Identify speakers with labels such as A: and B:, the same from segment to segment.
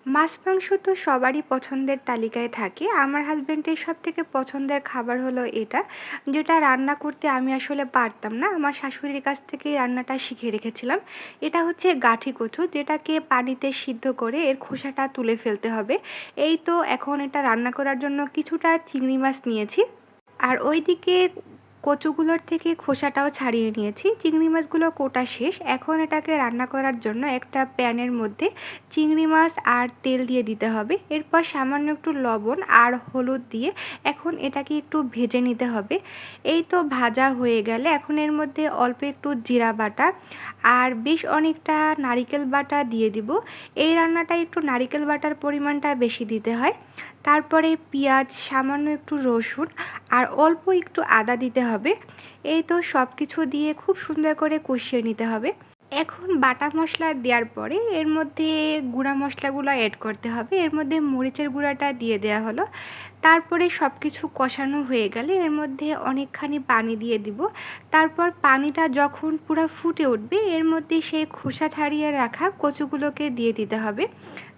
A: মাছ মাংস তো সবারই পছন্দের তালিকায় থাকে। আমার হাসব্যান্ডের সবথেকে পছন্দের খাবার হলো এটা, যেটা রান্না করতে আমি আসলে পারতাম না। আমার শাশুড়ির কাছ থেকেই রান্নাটা শিখে রেখেছিলাম। এটা হচ্ছে গাঠি কচু, যেটাকে পানিতে সিদ্ধ করে এর খোসাটা তুলে ফেলতে হবে। এই তো এখন এটা রান্না করার জন্য কিছুটা চিংড়ি মাছ নিয়েছি। আর ওইদিকে কচুগুলোর থেকে খোসাটাও ছাড়িয়ে নিয়েছি। চিংড়ি মাছগুলো কোটা শেষ। এখন এটাকে রান্না করার জন্য একটা প্যানের মধ্যে চিংড়ি মাছ আর তেল দিয়ে দিতে হবে। এরপর সামান্য একটু লবণ আর হলুদ দিয়ে এখন এটাকে একটু ভেজে নিতে হবে। এই তো ভাজা হয়ে গেলে এখন এর মধ্যে অল্প একটু জিরা বাটা আর বেশ অনেকটা নারিকেল বাটা দিয়ে দিব। এই রান্নাটা একটু নারিকেল বাটার পরিমাণটা বেশি দিতে হয়। তারপরে পেঁয়াজ, সামান্য একটু রসুন আর অল্প একটু আদা দিতে হবে। এই তো সব কিছু দিয়ে খুব সুন্দর করে কষিয়ে নিতে হবে। এখন বাটা মশলা দেওয়ার পরে এর মধ্যে গুঁড়া মশলাগুলো অ্যাড করতে হবে। এর মধ্যে মরিচের গুঁড়াটা দিয়ে দেওয়া হলো। তারপরে সব কিছু কষানো হয়ে গেলে এর মধ্যে অনেকখানি পানি দিয়ে দিব। তারপর পানিটা যখন পুরো ফুটে উঠবে এর মধ্যে সেই খোসা ছাড়িয়ে রাখা কচুগুলোকে দিয়ে দিতে হবে।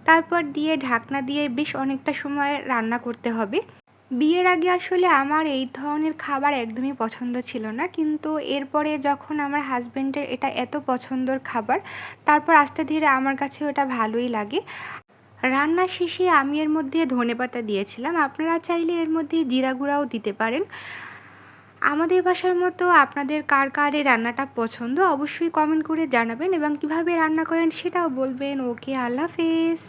A: তারপর দিয়ে ঢাকনা দিয়ে বেশ অনেকটা সময় রান্না করতে হবে। বিয়ের আগে আসলে আমার এই ধরনের খাবার একদমই পছন্দ ছিল না, কিন্তু এরপরে যখন আমার হাজব্যান্ডের এটা এত পছন্দের খাবার, তারপর আস্তে ধীরে আমার কাছে ওটা ভালোই লাগে। রান্না শেষে আমি এর মধ্যে ধনেপাতা দিয়েছিলাম। আপনারা চাইলে এর মধ্যে জিরা গুঁড়াও দিতে পারেন। আমাদের বাসার মতো আপনাদের কার কার এই রান্নাটা পছন্দ অবশ্যই কমেন্ট করে জানাবেন এবং কিভাবে রান্না করেন সেটাও বলবেন। ওকে, আল্লাহ হাফেজ।